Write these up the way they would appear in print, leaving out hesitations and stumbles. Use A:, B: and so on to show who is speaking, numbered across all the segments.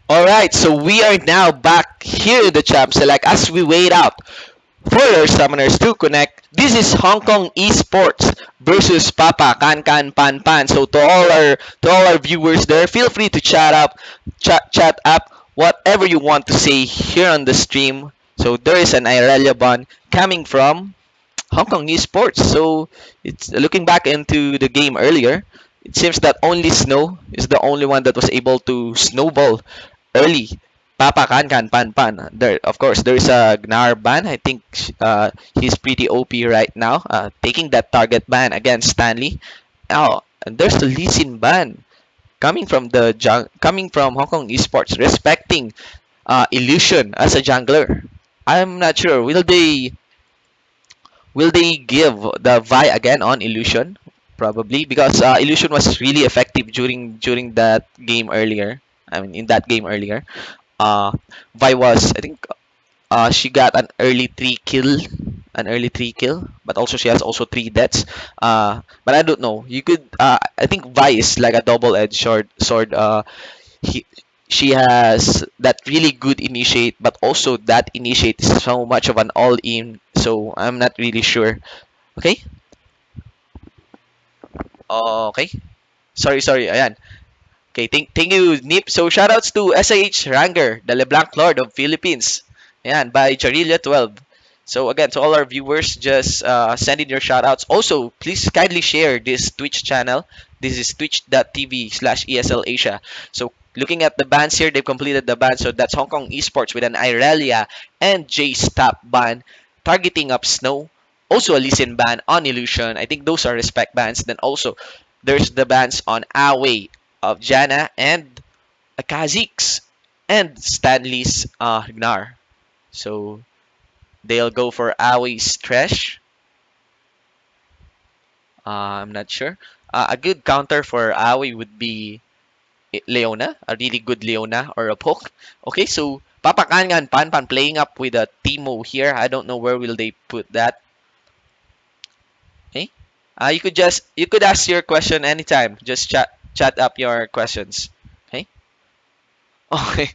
A: Alright, so we are now back here in the Champ Select as we wait out for our summoners to connect. This is Hong Kong Esports versus Papa Kanan Pan Pan. So to all our viewers there, feel free to chat up whatever you want to say here on the stream. So there is an Irelia ban coming from Hong Kong Esports. So it's looking back into the game earlier. It seems that only Snow is the only one that was able to snowball early. Papa Kan Pan Pan. There, of course, there is a Gnar ban. I think he's pretty OP right now, taking that target ban against Stanley. Oh, and there's the Lee Sin ban coming from Hong Kong Esports, respecting Illusion as a jungler. I'm not sure. Will they give the Vi again on Illusion? Probably because Illusion was really effective during that game earlier. I mean, in that game earlier, uh, Vi was, I think, she got an early 3 kill, but also she has also 3 deaths. But I don't know. I think Vi is like a double-edged sword. He, she has that really good initiate, but also that initiate is so much of an all-in. So I'm not really sure. Okay. Okay. Sorry. Ayan. Okay, thank you, Nip. So shoutouts to SIH Ranger, the LeBlanc Lord of Philippines. Ayan, by Jarilla 12. So again, to all our viewers, just send in your shoutouts. Also, please kindly share this Twitch channel. This is twitch.tv/ESL Asia. So looking at the bans here, they've completed the ban. So that's Hong Kong Esports with an Irelia and Jace top ban, targeting up Snow. Also a listen ban on Illusion. I think those are respect bans. Then also there's the bans on Away of Jana and Kha'Zix and Stanley's Gnar. So they'll go for Away's Trash. I'm not sure. A good counter for Away would be Leona, a really good Leona or a poke. Okay, so Papakangan Pan Pan playing up with a Timo here. I don't know where will they put that. Okay, you could ask your question anytime. Just chat up your questions. Okay. Okay.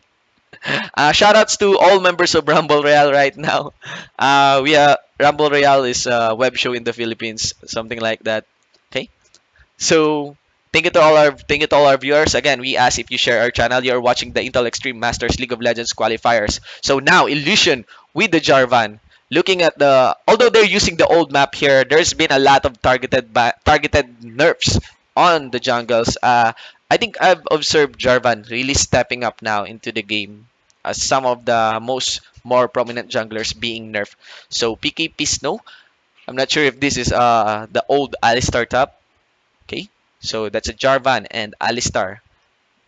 A: Shoutouts to all members of Rumble Royale right now. Rumble Royale is a web show in the Philippines, something like that. Okay. So thank you to all our viewers. Again, we ask if you share our channel. You're watching the Intel Extreme Masters League of Legends qualifiers. So now Illusion with the Jarvan. Looking at although they're using the old map here, there's been a lot of targeted nerfs on the jungles. I think I've observed Jarvan really stepping up now into the game as some of the more prominent junglers being nerfed. So PKP Snow, I'm not sure if this is the old Alistar top. Okay, so that's a Jarvan and Alistar.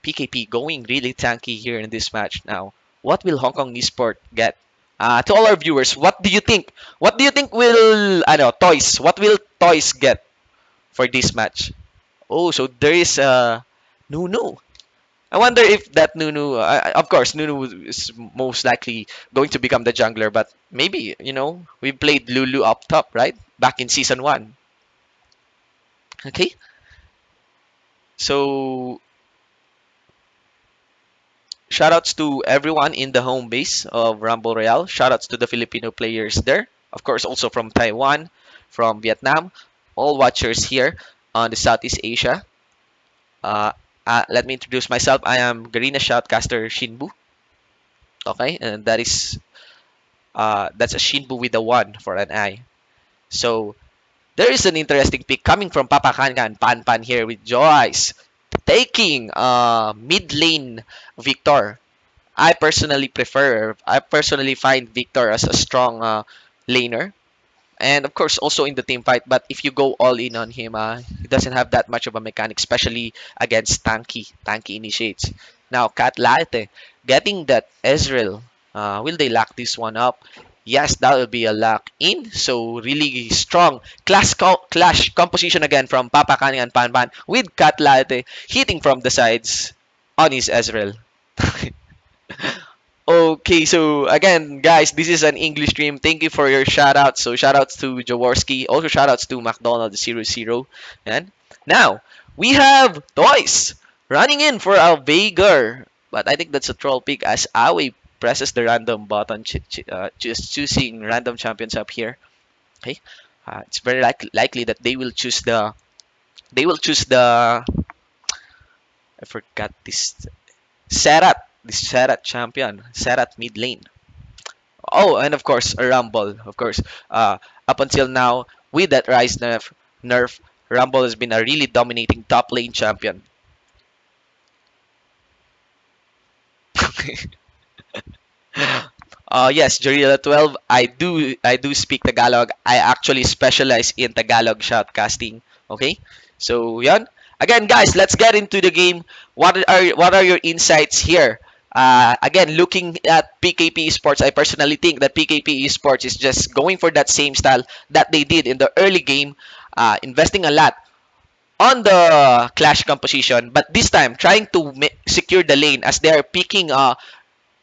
A: PKP going really tanky here in this match now. What will Hong Kong Esport get? To all our viewers, what do you think? What do you think will Toys? What will Toys get for this match? Oh, so there is Nunu. I wonder if that Nunu, of course, Nunu is most likely going to become the jungler, but maybe, we played Lulu up top, right? Back in season 1. Okay, so shoutouts to everyone in the home base of Rumble Royale. Shoutouts to the Filipino players there. Of course, also from Taiwan, from Vietnam, all watchers here on the Southeast Asia. Uh, Let me introduce myself. I am Garena Shoutcaster Shinbu. Okay, and that's a Shinbu with a 1 for an I. So there is an interesting pick coming from Papa Kangan Pan Pan here with Joyce taking mid lane Victor. I personally find Victor as a strong laner. And of course, also in the team fight. But if you go all in on him, he doesn't have that much of a mechanic, especially against tanky initiates. Now, Cat Latte getting that Ezreal. Will they lock this one up? Yes, that will be a lock in. So really strong clash composition again from Papa Kani and Pan Pan with Cat Latte hitting from the sides on his Ezreal. Okay, so again, guys, this is an English stream. Thank you for your shout outs. So shout outs to Jaworski, also shout outs to McDonald00. And now we have Toys running in for a Veigar. But I think that's a troll pick as Aoi presses the random button, just choosing random champions up here. Okay, it's very likely that they will choose the I forgot this Serat champion, Serat mid lane. Oh, and of course a Rumble, of course. Uh, Up until now, with that Rise nerf, Rumble has been a really dominating top lane champion. Yes, Jarila 12. I do speak Tagalog. I actually specialize in Tagalog shoutcasting. Okay? So, yan. Again, guys, let's get into the game. What are your insights here? Again, looking at PKP Esports, I personally think that PKP Esports is just going for that same style that they did in the early game, investing a lot on the clash composition, but this time trying to secure the lane as they are picking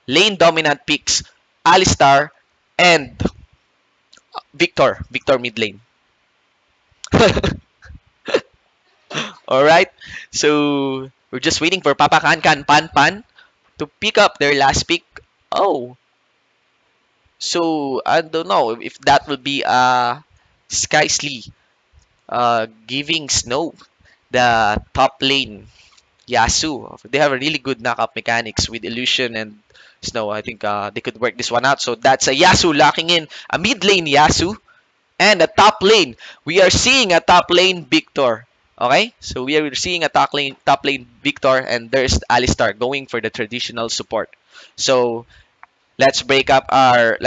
A: lane dominant picks Alistar and Victor mid lane. All right, so we're just waiting for Papa Kan Pan Pan to pick up their last pick. Oh, so I don't know if that will be Skysley giving Snow the top lane Yasu. They have a really good knockup mechanics with Illusion and Snow. I think they could work this one out. So that's a Yasu locking in a mid lane Yasu and a top lane. We are seeing a top lane Victor. Okay, so we are seeing a top lane Victor, and there's Alistar going for the traditional support. So let's break up our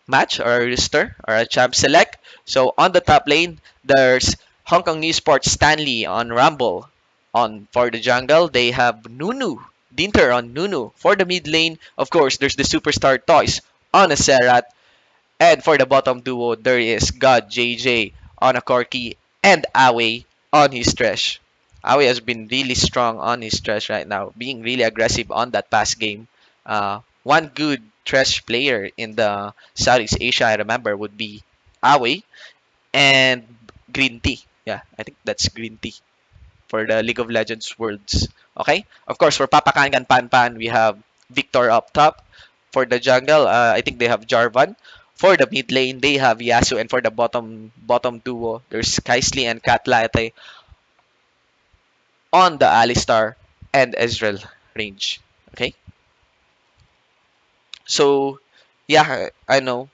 A: match or a roster or a champ select. So on the top lane, there's Hong Kong New Sports Stanley on Rumble. On for the jungle, they have Nunu, Dinter on Nunu. For the mid lane, of course, there's the Superstar Toys on a Serat. And for the bottom duo, there is God JJ on a Corki and Awe on his Thresh. Awe has been really strong on his Thresh right now, being really aggressive on that past game. One good Thresh player in the Southeast Asia, I remember, would be Awe and Green Tea. Yeah, I think that's Green Tea for the League of Legends Worlds. Okay? Of course, for Papa Kangan Pan Pan, we have Victor up top. For the jungle, I think they have Jarvan. For the mid lane, they have Yasu. And for the bottom duo, there's Kaisley and Katlate on the Alistar and Ezreal range. Okay? So, yeah, I know.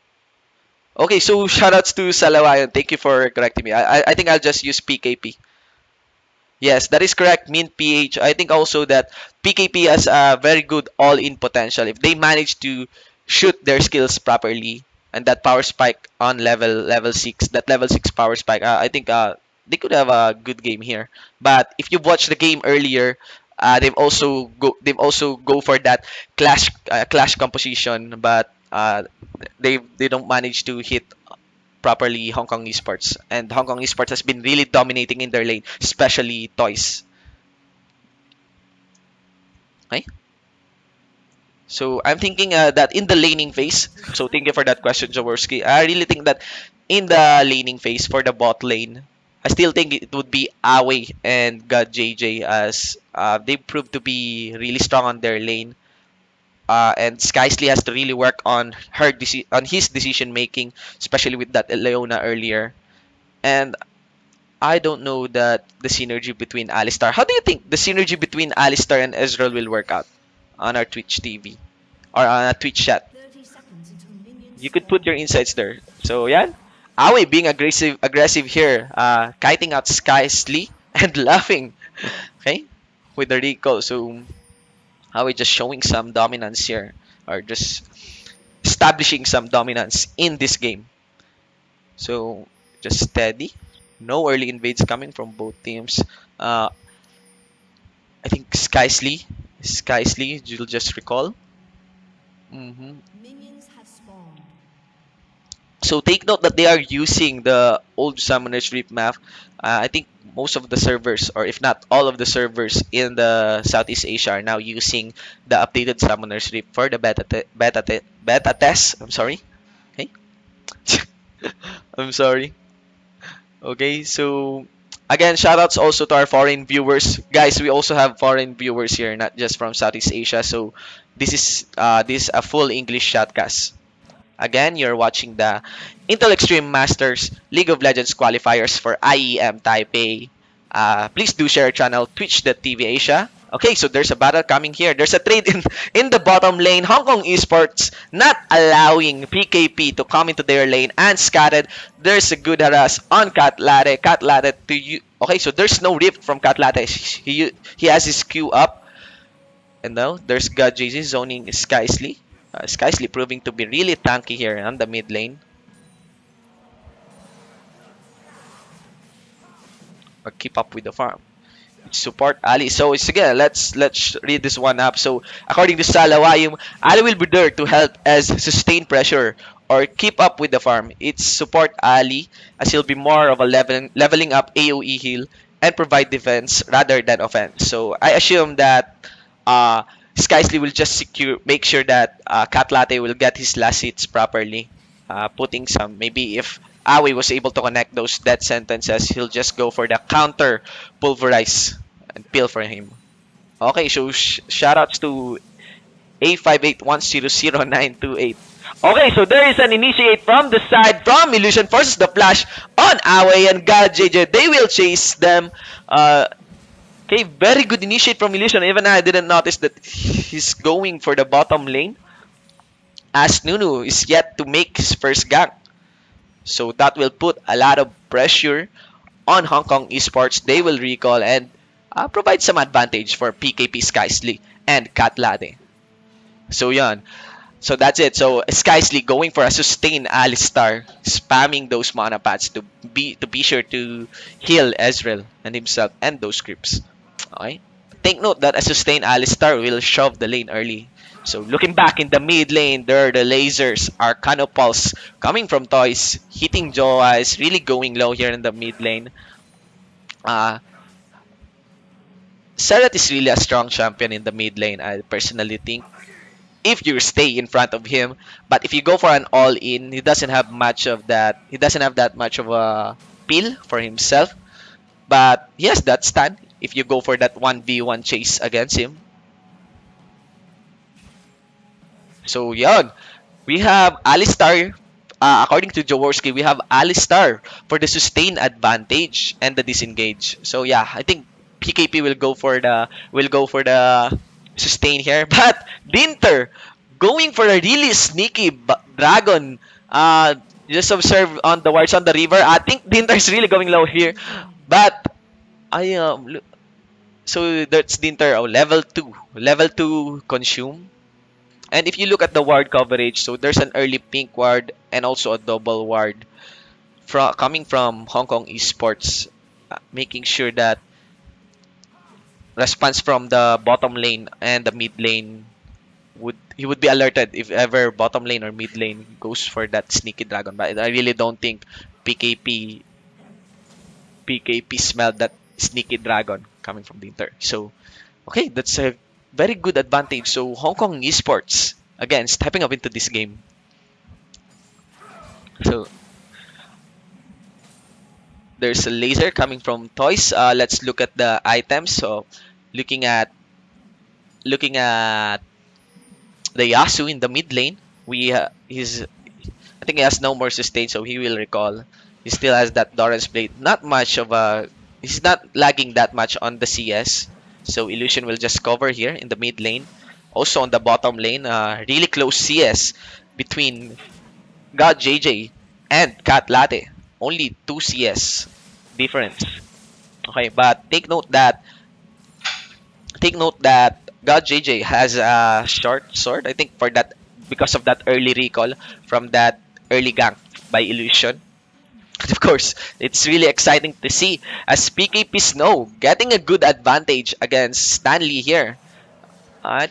A: Okay, so shoutouts to Salawayan. Thank you for correcting me. I think I'll just use PKP. Yes, that is correct. Mint PH. I think also that PKP has a very good all-in potential if they manage to shoot their skills properly and that power spike on level 6, that level 6 power spike. I think they could have a good game here. But if you watch the game earlier, they've also go for that clash composition, but they don't manage to hit properly Hong Kong esports. And Hong Kong esports has been really dominating in their lane, especially toys. Okay? So I'm thinking that in the laning phase, so thank you for that question, Jaworski. I really think that in the laning phase for the bot lane, I still think it would be Awe and God JJ as they proved to be really strong on their lane. And Skysley has to really work on on his decision making, especially with that Leona earlier. And I don't know that the synergy between Alistar. How do you think the synergy between Alistar and Ezreal will work out on our Twitch TV or on a Twitch chat?
B: 30 seconds until minions
A: You could put
B: spawn.
A: your insights there. So yeah, Aoi being aggressive here, kiting out Skysley and laughing. Okay, with the recall. So Aoi just showing some dominance here, or just establishing some dominance in this game. So just steady. No early invades coming from both teams. Uh, I think Skysley, you'll just recall. hmm
B: Minions have spawned.
A: So take note that they are using the old Summoner's Reap map. I think most of the servers, or if not all of the servers in the Southeast Asia, are now using the updated Summoner's Reap for the beta test. I'm sorry. Okay, I'm sorry. Okay, so Again, shoutouts also to our foreign viewers. Guys, we also have foreign viewers here, not just from Southeast Asia. So this is a full English shotcast. Again, you're watching the Intel Extreme Masters League of Legends qualifiers for IEM Taipei. Please do share our channel twitch.tv Asia. Okay, so there's a battle coming here. There's a trade in the bottom lane. Hong Kong Esports not allowing PKP to come into their lane and scattered. There's a good harass on Cat Latte. Cat Latte to you. Okay, so there's no rift from Cat Latte. He has his Q up. And now there's God JZ zoning Skysly. Skysly proving to be really tanky here on the mid lane. Or keep up with the farm. Support Ali. So sige, let's read this one up. So according to Salawayim, Ali will be there to help as sustain pressure or keep up with the farm. It's support Ali as he'll be more of a leveling up AoE heal and provide defense rather than offense. So I assume that uh Skysly will just make sure that Cat Latte will get his last hits properly. Putting some maybe if Aoi was able to connect those death sentences, he'll just go for the counter pulverize and peel for him. Okay, so shoutouts to A58100928. Okay, so there is an initiate from the side from Illusion forces the flash on Aoi and God JJ. They will chase them. Okay, very good initiate from Illusion. Even I didn't notice that he's going for the bottom lane as Nunu is yet to make his first gank. So that will put a lot of pressure on Hong Kong Esports. They will recall and provide some advantage for PKP Skysly and Cat Latte. So yan. So that's it. So Skysly going for a sustain Alistar, spamming those mana pads to be sure to heal Ezreal and himself and those creeps. Okay. Take note that a sustain Alistar will shove the lane early. So looking back in the mid lane, there are the lasers, Arcano Pulse coming from Toys, hitting Joa is really going low here in the mid lane. Uh, Seret is really a strong champion in the mid lane, I personally think. If you stay in front of him, but if you go for an all-in, he doesn't have much of that. He doesn't have that much of a peel for himself. But yes, that's stun. If you go for that 1v1 chase against him. So yon. We have Alistar. According to Jaworski, we have Alistar for the sustain advantage and the disengage. So yeah, I think PKP will go for the sustain here. But Dinter going for a really sneaky dragon. Just observe on the wards on the river. I think Dinter is really going low here. But I so that's Dinter. Oh, level 2 consume. And if you look at the ward coverage, so there's an early pink ward and also a double ward coming from Hong Kong Esports, making sure that response from the bottom lane and the mid lane would be alerted if ever bottom lane or mid lane goes for that sneaky dragon. But I really don't think PKP PKP smelled that sneaky dragon coming from the inter. So okay, that's a very good advantage. So Hong Kong Esports again stepping up into this game. So there's a laser coming from Toys. Let's look at the items. So looking at looking at the Yasu in the mid lane, he's I think he has no more sustain, so he will recall. He still has that Doran's blade. Not much of a he's not lagging that much on the CS. So Illusion will just cover here in the mid lane. Also on the bottom lane, really close CS between God JJ and Cat Latte. Only 2 CS difference. Okay, but take note that God JJ has a short sword. I think for that because of that early recall from that early gank by Illusion. And of course, it's really exciting to see as PKP Snow getting a good advantage against Stanley here. I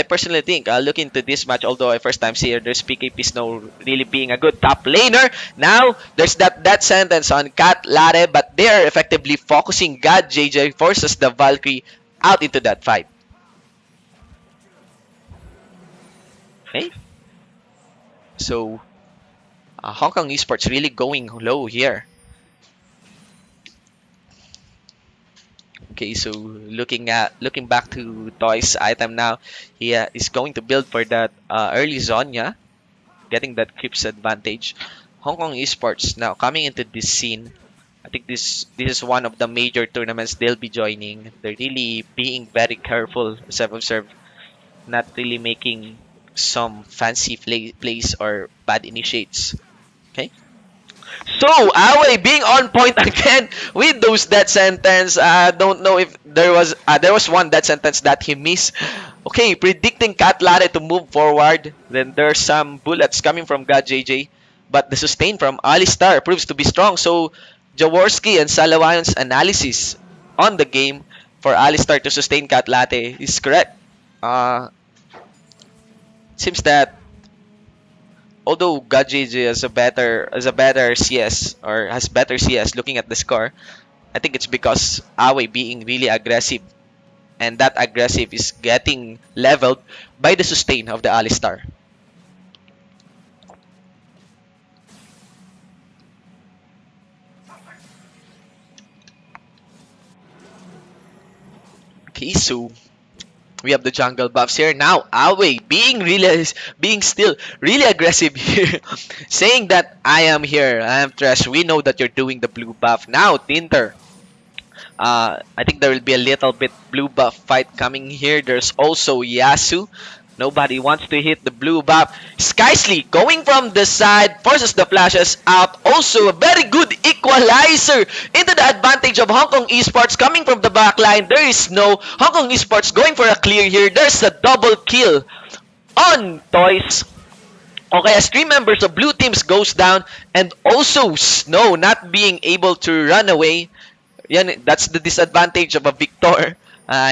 A: personally think I'll look into this match, although I first time see here, there's PKP Snow really being a good top laner. Now, there's that sentence on Cat Latte, but they're effectively focusing God JJ forces the Valkyrie out into that fight. Okay? So, Hong Kong Esports really going low here. Okay, so looking back to Toys item now, he is going to build for that early Zonya, getting that creeps advantage. Hong Kong Esports now coming into this scene. I think this is one of the major tournaments they'll be joining. They're really being very careful, as I've observed, not really making some fancy plays or bad initiates. Okay. So, Away being on point again with those death sentence. I don't know if there was one death sentence that he missed. Okay, predicting Cat Lare to move forward. Then there's some bullets coming from God JJ, but the sustain from Alistar proves to be strong. So, Jaworski and Salawayon's analysis on the game for Alistar to sustain Cat Latte is correct. Seems that although Gajiji has a better CS or has better CS looking at the score, I think it's because Awe being really aggressive and that aggressive is getting leveled by the sustain of the Alistar. Okay, so we have the jungle buffs here now. Awe being still really aggressive here, saying that I am here, I am Trash. We know that you're doing the blue buff now. Tinter, I think there will be a little bit blue buff fight coming here. There's also Yasu. Nobody wants to hit the blue buff. Skysly going from the side, forces the flashes out. Also a very good equalizer into the advantage of Hong Kong Esports coming from the back line. There is no Hong Kong Esports going for a clear here. There's a double kill on Toys. Okay, as three members of blue teams goes down and also Snow not being able to run away. Yan, that's the disadvantage of a Victor.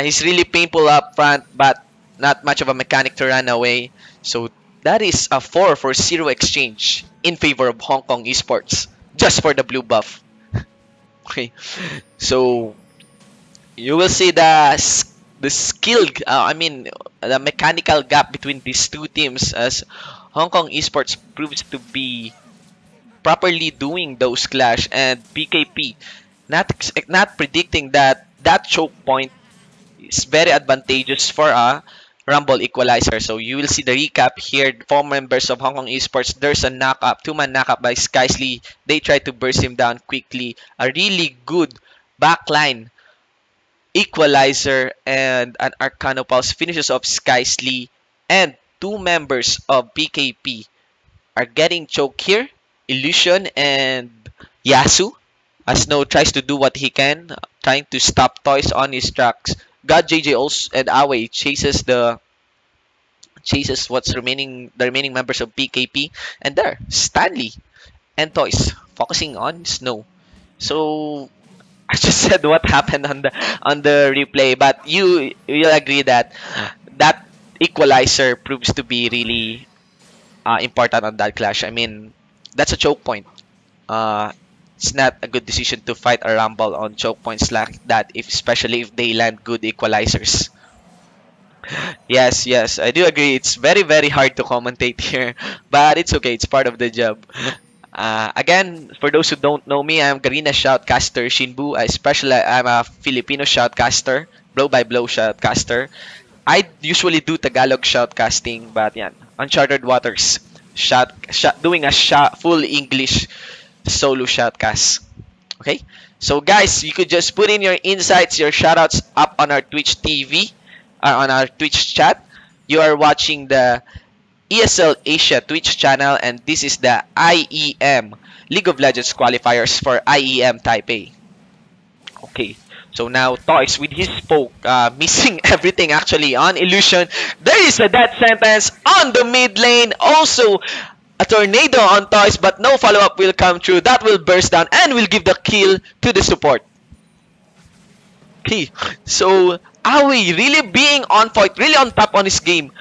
A: He's really painful up front, but not much of a mechanic to run away. So that is a 4 for 0 exchange in favor of Hong Kong Esports, just for the blue buff. Okay, so you will see the skill, the mechanical gap between these two teams as Hong Kong Esports proves to be properly doing those clash and PKP not predicting that that choke point is very advantageous for a Rumble equalizer. So you will see the recap here. Four members of Hong Kong Esports. There's a knock-up, two-man knock-up by Skysley. They try to burst him down quickly. A really good backline equalizer and an Arcanopulse finishes off Skysley. And two members of PKP are getting choked here. Illusion and Yasu. As Snow tries to do what he can, trying to stop Toys on his tracks. God JJ also and Awe chases what's remaining the remaining members of PKP, and there Stanley and Toys focusing on Snow. So I just said what happened on the replay, but you'll agree that that equalizer proves to be really important on that clash. I mean, that's a choke point. Uh, it's not a good decision to fight a rumble on choke points like that, if especially if they land good equalizers. Yes, yes, I do agree. It's very, very hard to commentate here, but it's okay. It's part of the job. Again, for those who don't know me, I'm Garina Shoutcaster Shinbu. I'm a Filipino shoutcaster, blow by blow shoutcaster. I usually do Tagalog shoutcasting, but yeah, Uncharted Waters, doing a full English solo shoutcast. Okay, so guys, you could just put in your insights, your shoutouts up on our Twitch TV, on our Twitch chat. You are watching the ESL Asia Twitch channel, and this is the IEM League of Legends qualifiers for IEM Taipei. Okay, so now Toys with his poke, missing everything actually on Illusion. There is a death sentence on the mid lane. Also, a tornado on Toys, but no follow-up will come through. That will burst down and will give the kill to the support. Okay, so Aoi really being on point, really on top on his game,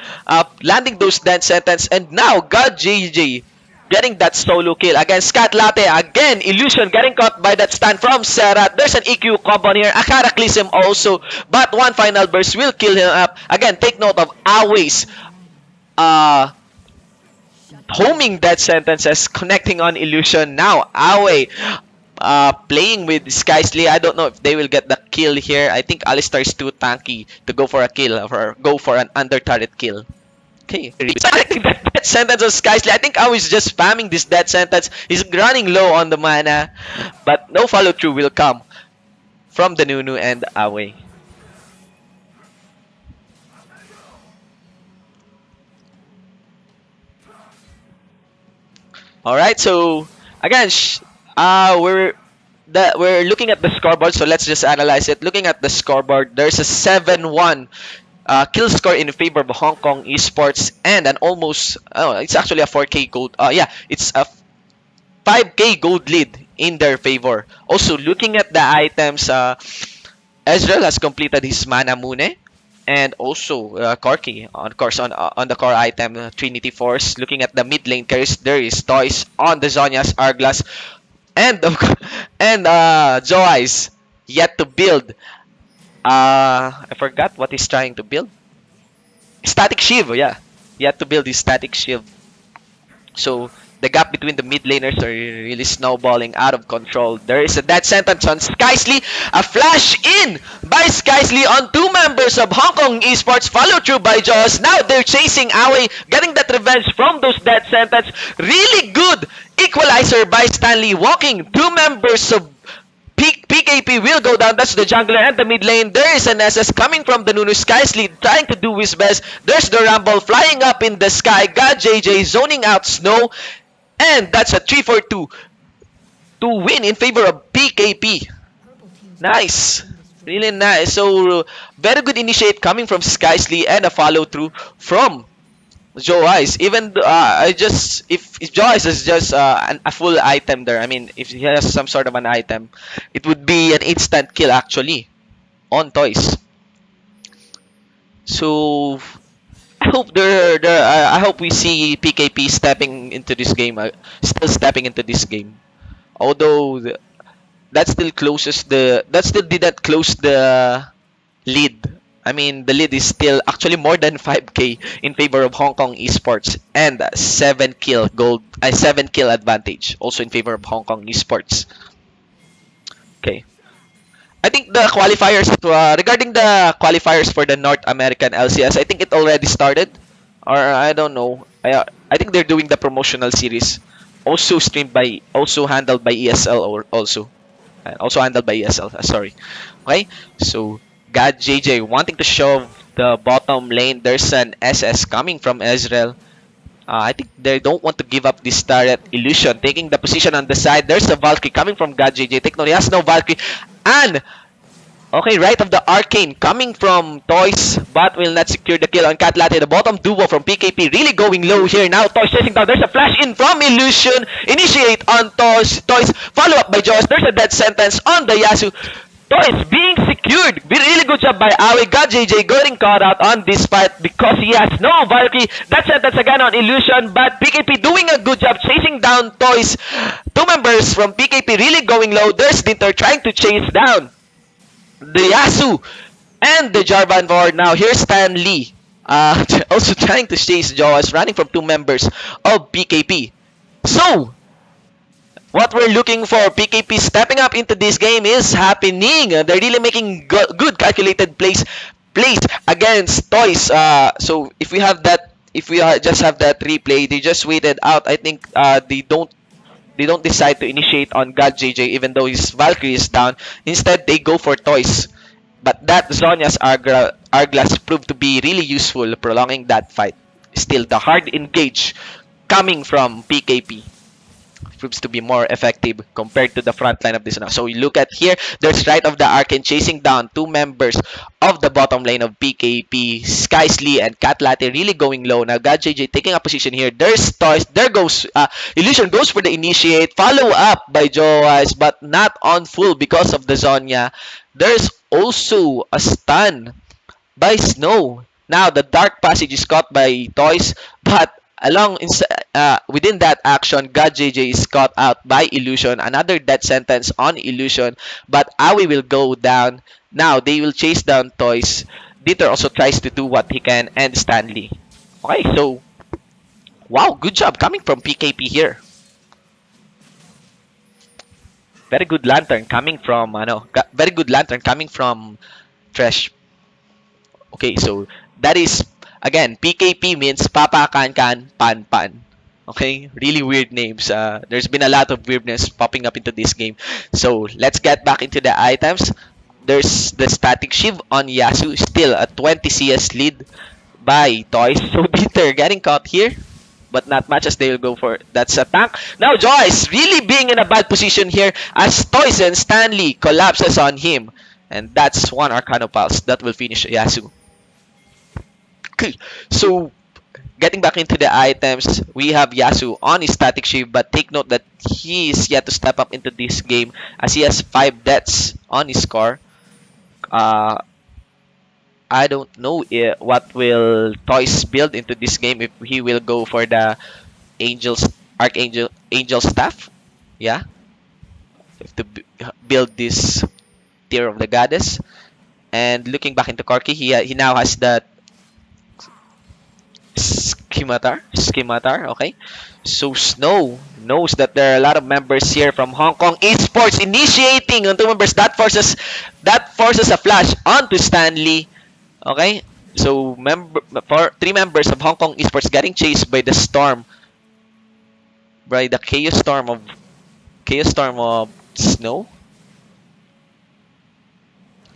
A: landing those death sentence, and now God JJ getting that solo kill against Cat Latte. Again, Illusion getting caught by that stun from Serat. There's an EQ combo here, a Cataclysm also, but one final burst will kill him up. Again, take note of Aoi's uh,
B: Shut down.
A: homing death sentences connecting on Illusion. Now, Aoi playing with Skysly. I don't know if they will get the kill here. I think Alistar is too tanky to go for a kill or go for an under turret kill. Okay, death sentence of Skysly. I think I was just spamming this death sentence. He's running low on the mana, but no follow through will come from the Nunu and Away. All right, so again, we're looking at the scoreboard, so let's just analyze it. Looking at the scoreboard, there's a 7-1 kill score in favor of Hong Kong Esports, and an almost it's actually a 4K gold. Yeah, it's a 5K gold lead in their favor. Also, looking at the items, Ezreal has completed his Mana Mune. And also, Corki, on course, on the core item, Trinity Force. Looking at the mid lane carries, there is Toys on the Zonia's Arglas. And, and Joyce, yet to build. I forgot what he's trying to build. Static Shiv, yeah. Yet to build his Static Shiv. So the gap between the mid laners are really snowballing out of control. There is a death sentence on Skysly. A flash in by Skysly on two members of Hong Kong Esports. Follow through by Jaws. Now they're chasing Away, getting that revenge from those death sentence. Really good equalizer by Stanley, walking two members of PKP will go down. That's the jungler and the mid lane. There is an SS coming from the Nunu. Skysly trying to do his best. There's the Rumble flying up in the sky. Got JJ zoning out Snow. And that's a 3-4-2 to win in favor of PKP.
B: Purple team's
A: Nice.
B: been destroyed.
A: Really nice. So, very good initiate coming from Skysly and a follow through from Joe Ice. Even I just if Joe Ice is just a full item there. I mean, if he has some sort of an item, it would be an instant kill actually on Toys. So I hope I hope we see PKP stepping into this game. Still stepping into this game. Although that still closes the that still didn't close the lead. I mean, the lead is still actually more than 5K in favor of Hong Kong Esports and 7 kill advantage also in favor of Hong Kong Esports. Okay. I think the qualifiers regarding the qualifiers for the North American LCS, I think it already started, or I don't know. I think they're doing the promotional series, also handled by ESL or also. Also handled by ESL. Sorry. Okay. So God JJ wanting to shove the bottom lane. There's an SS coming from Ezreal. I think they don't want to give up this turret. Illusion taking the position on the side. There's a Valkyrie coming from God JJ. Take note, he has no Valkyrie. And okay, right of the Arcane coming from Toys, but will not secure the kill on Cat Latte. The bottom duo from PKP really going low here now. Toys chasing down. There's a flash in from Illusion. Initiate on Toys. Toys follow up by Jaws. There's a death sentence on the Yasu. Toys being secured. Really good job by Aoi. Got JJ getting caught out on this fight because he has no Valkyrie. That sentence again on Illusion, but PKP doing a good job chasing down Toys. Two members from PKP really going low. There's Dinter trying to chase down the Yasu and the Jarvan Ward. Now here's Stan Lee, also trying to chase Jaws, running from two members of PKP. So what we're looking for, PKP stepping up into this game is happening. They're really making good calculated plays against Toys. So if we have that, if we just have that replay, they just waited out. I think they don't decide to initiate on God JJ even though his Valkyrie is down. Instead, they go for Toys. But that Zonia's Arglas proved to be really useful, prolonging that fight. Still, the hard engage coming from PKP proves to be more effective compared to the front line of this now. So we look at here, there's right of the Arcane chasing down two members of the bottom lane of PKP, Skysly and Cat Latte really going low. Now God JJ taking a position here. There's Toys, there goes Illusion goes for the initiate, follow up by Joas, but not on full because of the Zonya. There's also a stun by Snow. Now the dark passage is caught by Toys, but within that action, God JJ is caught out by Illusion. Another death sentence on Illusion, but Aoi will go down. Now they will chase down Toys. Dieter also tries to do what he can, and Stanley. Okay, so wow, good job coming from PKP here. Very good lantern coming from very good lantern coming from Fresh. Okay, so that is again PKP means Papa Kan Kan Pan Pan. Okay, really weird names. There's been a lot of weirdness popping up into this game. So let's get back into the items. There's the static shiv on Yasu, still a 20 CS lead by Toys. So Bitter getting caught here, but not much as they will go for that's a tank. Now Joyce really being in a bad position here as Toys and Stanley collapses on him. And that's one Arcano Pulse that will finish Yasu. Okay, so getting back into the items, we have Yasu on his static shield, but take note that he is yet to step up into this game as he has 5 deaths on his score. Uh, I don't know what will Toys build into this game if he will go for the Angels Angel staff. Yeah, if to build this tier of the goddess. And looking back into Corki, he now has the Scimitar, okay? So Snow knows that there are a lot of members here from Hong Kong Esports initiating on 2 members. That forces a flash onto Stanley. Okay? So for 3 members of Hong Kong Esports getting chased by the storm. By the chaos storm of Snow.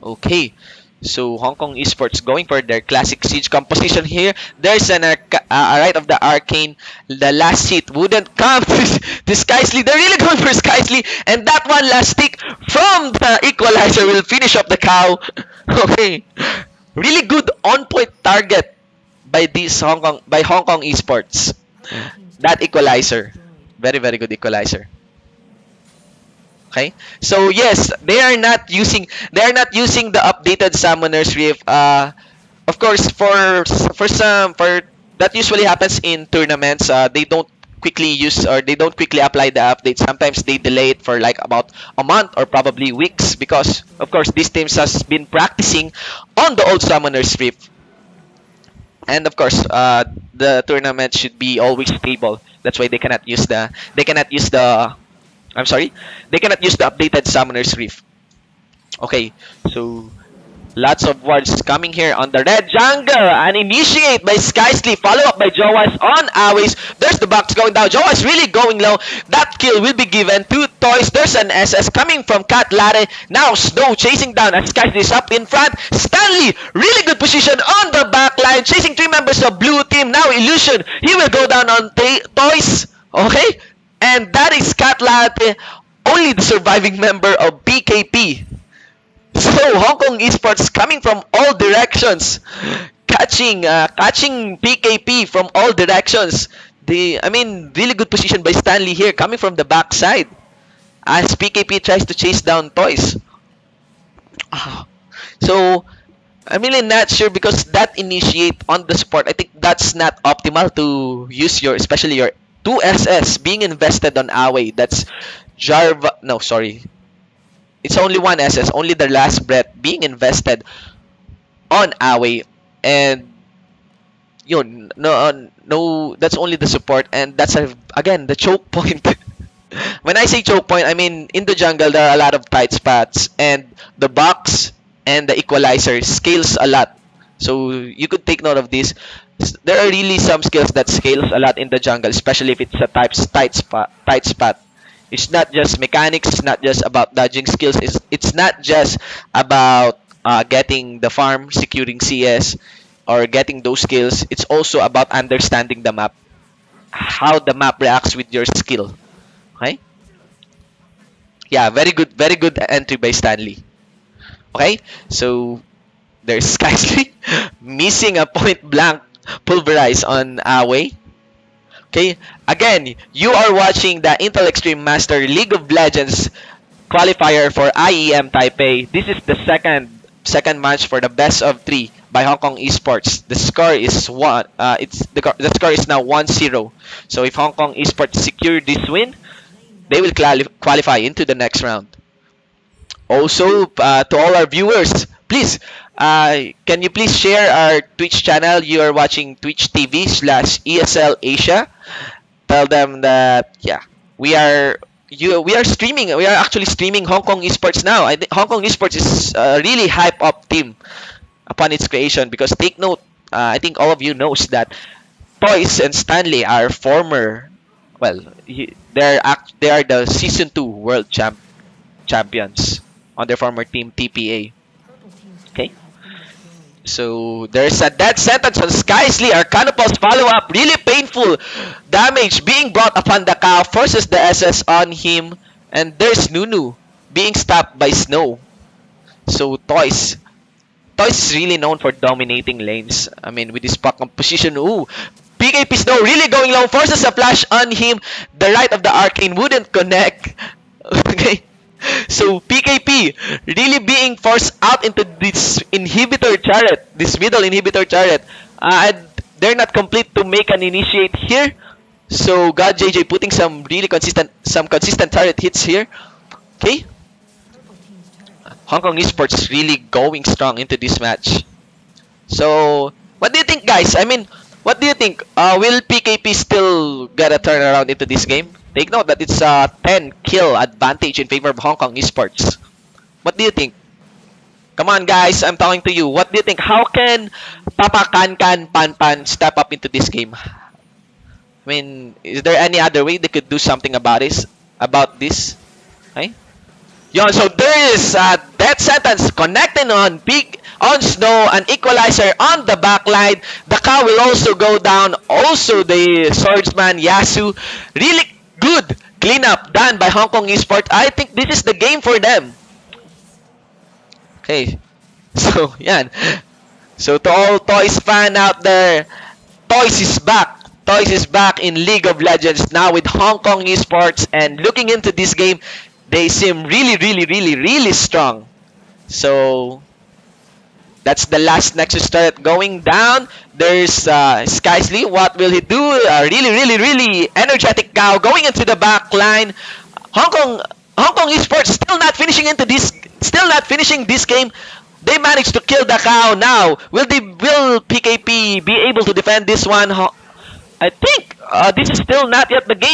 A: Okay. So Hong Kong Esports going for their classic siege composition here. There's a right of the arcane. The last hit wouldn't come to Skysly. They're really going for Skysly, and that one last stick from the equalizer will finish up the cow. Okay, really good on point target by Hong Kong Esports.
B: Red Team's
A: That
B: turret has been
A: equalizer,
B: destroyed.
A: very good equalizer. Okay. So yes, they are not using the updated Summoner's Rift. Of course, for that usually happens in tournaments. They don't quickly apply the update. Sometimes they delay it for like about a month or probably weeks because of course these teams has been practicing on the old Summoner's Rift. And of course, the tournament should be always stable. That's why they cannot use the I'm sorry, they cannot use the updated Summoner's Rift. Okay, so lots of wards coming here on the red jungle. And initiate by Skysly, follow up by Joas on Aways. There's the box going down. Joas really going low. That kill will be given to Toys. There's an SS coming from Cat Latte. Now Snow chasing down as Skysly is up in front. Stanley, really good position on the back line. Chasing 3 members of blue team. Now Illusion, he will go down on Toys. Okay? And that is Cat Latte, only the surviving member of PKP. So Hong Kong Esports coming from all directions, catching PKP from all directions. Really good position by Stanley here, coming from the backside as PKP tries to chase down Toys. So I'm really not sure because that initiate on the support. I think that's not optimal to use especially your 2SS being invested on Away. That's Jarva. No, sorry. It's only one SS, only the last breath being invested on Away, and yun, no, that's only the support, and that's again the choke point. When I say choke point, I mean in the jungle there are a lot of tight spots, and the box and the equalizer scales a lot. So you could take note of this. There are really some skills that scales a lot in the jungle, especially if it's a tight spot. Tight spot. It's not just mechanics. It's not just about dodging skills. It's not just about getting the farm, securing CS, or getting those skills. It's also about understanding the map, how the map reacts with your skill. Okay? Yeah, very good entry by Stanley. Okay, so there's Skysly missing a point blank pulverize on Away. Okay, again, you are watching the Intel Extreme Master League of Legends qualifier for IEM Taipei. This is the second match for the best of 3 by Hong Kong Esports. The score is one. The score is now 1-0. So if Hong Kong Esports secure this win, they will qualify into the next round. Also, to all our viewers, please, can you please share our Twitch channel? You are watching Twitch TV /ESL Asia. Tell them that, yeah, we are we are streaming. We are actually streaming Hong Kong esports now. I think Hong Kong esports is a really hype up team upon its creation because take note. I think all of you knows that Toys and Stanley are former. Well, they are the season 2 world champions on their former team TPA.
B: Purple team's
A: Okay.
B: turret has been destroyed.
A: So there's a death sentence on Skysley. Arcanopal's follow-up. Really painful damage being brought upon the cow. Forces the SS on him. And there's Nunu being stopped by Snow. So Toys is really known for dominating lanes. I mean, with his puck composition. Ooh. PKP Snow really going long. Forces a flash on him. The right of the arcane wouldn't connect. Okay. So PKP really being forced out into this inhibitor turret, this middle inhibitor turret. And they're not complete to make an initiate here. So God JJ putting some consistent turret hits here. Okay,
B: Purple team's turret has
A: Hong
B: been
A: Kong
B: destroyed.
A: esports really going strong into this match. So what do you think, guys? I mean, what do you think? Will PKP still get a turnaround into this game? Take note that it's a 10 kill advantage in favor of Hong Kong esports. What do you think? Come on, guys. I'm talking to you. What do you think? How can Papa Kan Pan Pan step up into this game? I mean, is there any other way they could do something about this? About this? Okay? Yon, so there is a death sentence connecting on Big on Snow, an equalizer on the back line. The cow will also go down. Also, the swordsman Yasu. Really good cleanup done by Hong Kong Esports. I think this is the game for them. Okay, so yan. So to all Toys fan out there, Toys is back. Toys is back in League of Legends now with Hong Kong Esports, and looking into this game, they seem really strong. So that's the last Nexus turret going down. There's Skysley. What will he do? Really energetic cow going into the back line. Hong Kong Hong Kong Esports still not finishing this game. They managed to kill the cow now. Will PKP be able to defend this one? I think this is still not yet the game.